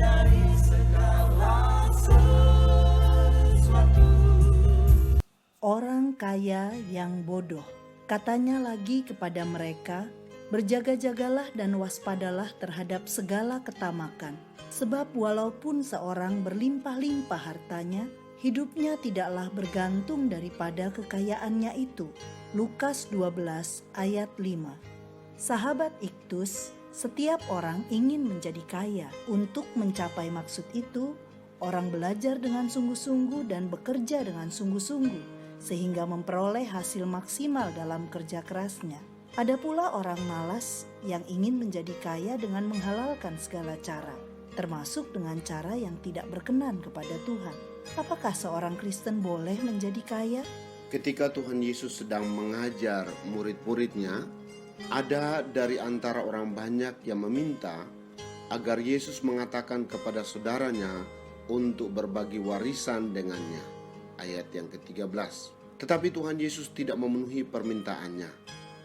dari segala sesuatu. Orang kaya yang bodoh, katanya lagi kepada mereka, berjaga-jagalah dan waspadalah terhadap segala ketamakan. Sebab walaupun seorang berlimpah-limpah hartanya, hidupnya tidaklah bergantung daripada kekayaannya itu. Lukas 12 ayat 5. Sahabat Iktus, setiap orang ingin menjadi kaya. Untuk mencapai maksud itu, orang belajar dengan sungguh-sungguh dan bekerja dengan sungguh-sungguh, sehingga memperoleh hasil maksimal dalam kerja kerasnya. Ada pula orang malas yang ingin menjadi kaya dengan menghalalkan segala cara, termasuk dengan cara yang tidak berkenan kepada Tuhan. Apakah seorang Kristen boleh menjadi kaya? Ketika Tuhan Yesus sedang mengajar murid-muridnya, ada dari antara orang banyak yang meminta agar Yesus mengatakan kepada saudaranya untuk berbagi warisan dengannya. Ayat yang ke-13. Tetapi Tuhan Yesus tidak memenuhi permintaannya.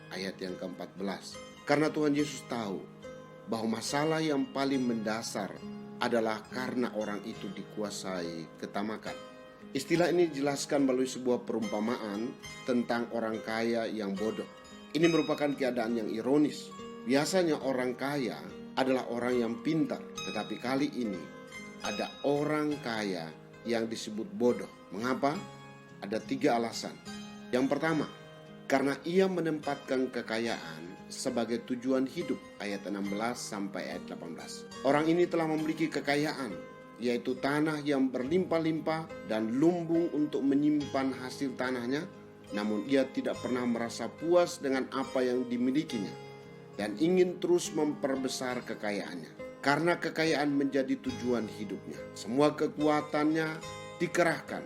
Ayat yang ke-14. Karena Tuhan Yesus tahu bahwa masalah yang paling mendasar adalah karena orang itu dikuasai ketamakan. Istilah ini dijelaskan melalui sebuah perumpamaan tentang orang kaya yang bodoh. Ini merupakan keadaan yang ironis. Biasanya orang kaya adalah orang yang pintar, tetapi kali ini ada orang kaya yang disebut bodoh. Mengapa? Ada 3 alasan. Yang pertama, karena ia menempatkan kekayaan sebagai tujuan hidup. Ayat 16 sampai ayat 18. Orang ini telah memiliki kekayaan, yaitu tanah yang berlimpah-limpah dan lumbung untuk menyimpan hasil tanahnya. Namun ia tidak pernah merasa puas dengan apa yang dimilikinya dan ingin terus memperbesar kekayaannya. Karena kekayaan menjadi tujuan hidupnya, semua kekuatannya dikerahkan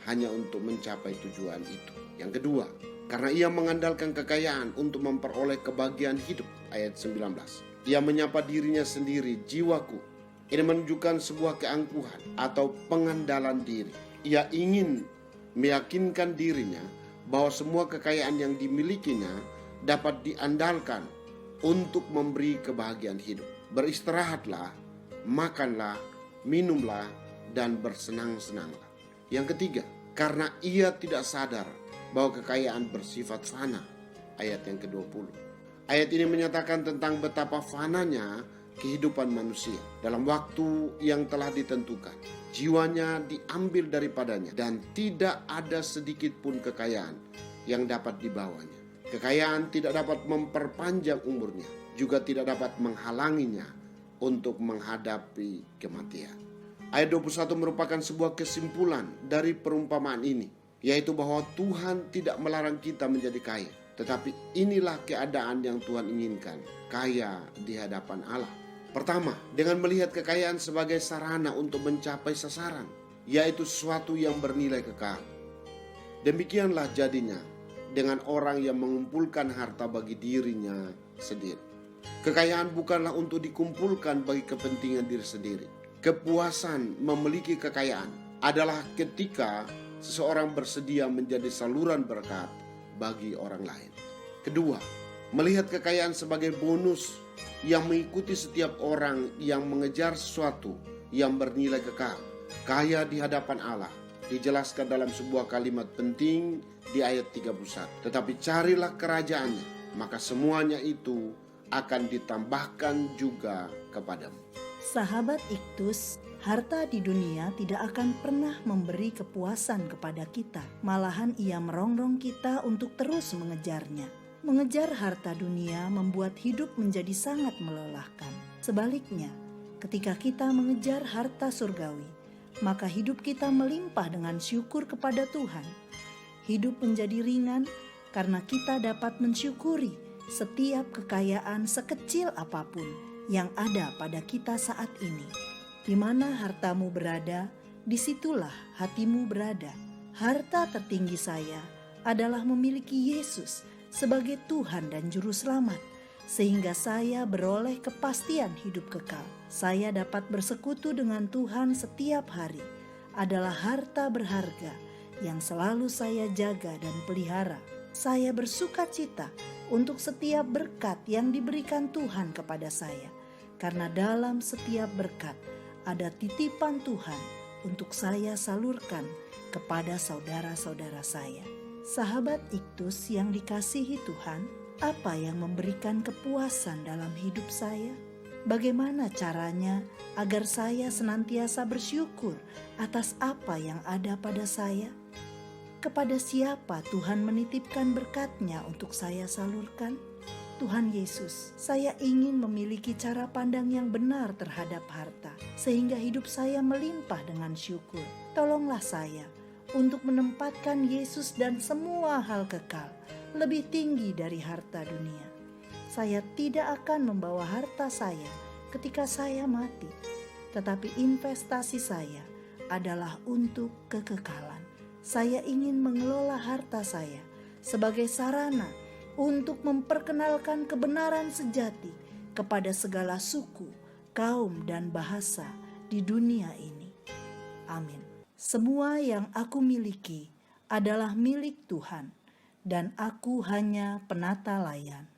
hanya untuk mencapai tujuan itu. Yang kedua, karena ia mengandalkan kekayaan untuk memperoleh kebahagiaan hidup. Ayat 19. Ia menyapa dirinya sendiri, jiwaku. Ini menunjukkan sebuah keangkuhan atau pengandalan diri. Ia ingin meyakinkan dirinya bahwa semua kekayaan yang dimilikinya dapat diandalkan untuk memberi kebahagiaan hidup. Beristirahatlah, makanlah, minumlah, dan bersenang-senanglah. Yang ketiga, karena ia tidak sadar bahwa kekayaan bersifat fana. Ayat yang ke-20. Ayat ini menyatakan tentang betapa fananya kehidupan manusia. Dalam waktu yang telah ditentukan, jiwanya diambil daripadanya dan tidak ada sedikit pun kekayaan yang dapat dibawanya. Kekayaan tidak dapat memperpanjang umurnya, juga tidak dapat menghalanginya untuk menghadapi kematian. Ayat 21 merupakan sebuah kesimpulan dari perumpamaan ini, yaitu bahwa Tuhan tidak melarang kita menjadi kaya, tetapi inilah keadaan yang Tuhan inginkan, kaya di hadapan Allah. Pertama, dengan melihat kekayaan sebagai sarana untuk mencapai sasaran, yaitu sesuatu yang bernilai kekal. Demikianlah jadinya dengan orang yang mengumpulkan harta bagi dirinya sendiri. Kekayaan bukanlah untuk dikumpulkan bagi kepentingan diri sendiri. Kepuasan memiliki kekayaan adalah ketika seseorang bersedia menjadi saluran berkat bagi orang lain. Kedua, melihat kekayaan sebagai bonus yang mengikuti setiap orang yang mengejar sesuatu yang bernilai kekal. Kaya di hadapan Allah dijelaskan dalam sebuah kalimat penting di ayat 31. Tetapi carilah kerajaannya, maka semuanya itu akan ditambahkan juga kepadamu. Sahabat Iktus, harta di dunia tidak akan pernah memberi kepuasan kepada kita. Malahan ia merongrong kita untuk terus mengejarnya. Mengejar harta dunia membuat hidup menjadi sangat melelahkan. Sebaliknya, ketika kita mengejar harta surgawi, maka hidup kita melimpah dengan syukur kepada Tuhan. Hidup menjadi ringan karena kita dapat mensyukuri setiap kekayaan sekecil apapun yang ada pada kita saat ini. Di mana hartamu berada, disitulah hatimu berada. Harta tertinggi saya adalah memiliki Yesus sebagai Tuhan dan Juru Selamat, sehingga saya beroleh kepastian hidup kekal. Saya dapat bersekutu dengan Tuhan setiap hari. Adalah harta berharga yang selalu saya jaga dan pelihara. Saya bersuka cita untuk setiap berkat yang diberikan Tuhan kepada saya, karena dalam setiap berkat ada titipan Tuhan untuk saya salurkan kepada saudara-saudara saya. Sahabat Iktus yang dikasihi Tuhan, apa yang memberikan kepuasan dalam hidup saya? Bagaimana caranya agar saya senantiasa bersyukur atas apa yang ada pada saya? Kepada siapa Tuhan menitipkan berkat-Nya untuk saya salurkan? Tuhan Yesus, saya ingin memiliki cara pandang yang benar terhadap harta, sehingga hidup saya melimpah dengan syukur. Tolonglah saya untuk menempatkan Yesus dan semua hal kekal lebih tinggi dari harta dunia. Saya tidak akan membawa harta saya ketika saya mati, tetapi investasi saya adalah untuk kekekalan. Saya ingin mengelola harta saya sebagai sarana untuk memperkenalkan kebenaran sejati kepada segala suku, kaum, dan bahasa di dunia ini. Amin. Semua yang aku miliki adalah milik Tuhan, dan aku hanya penata layan.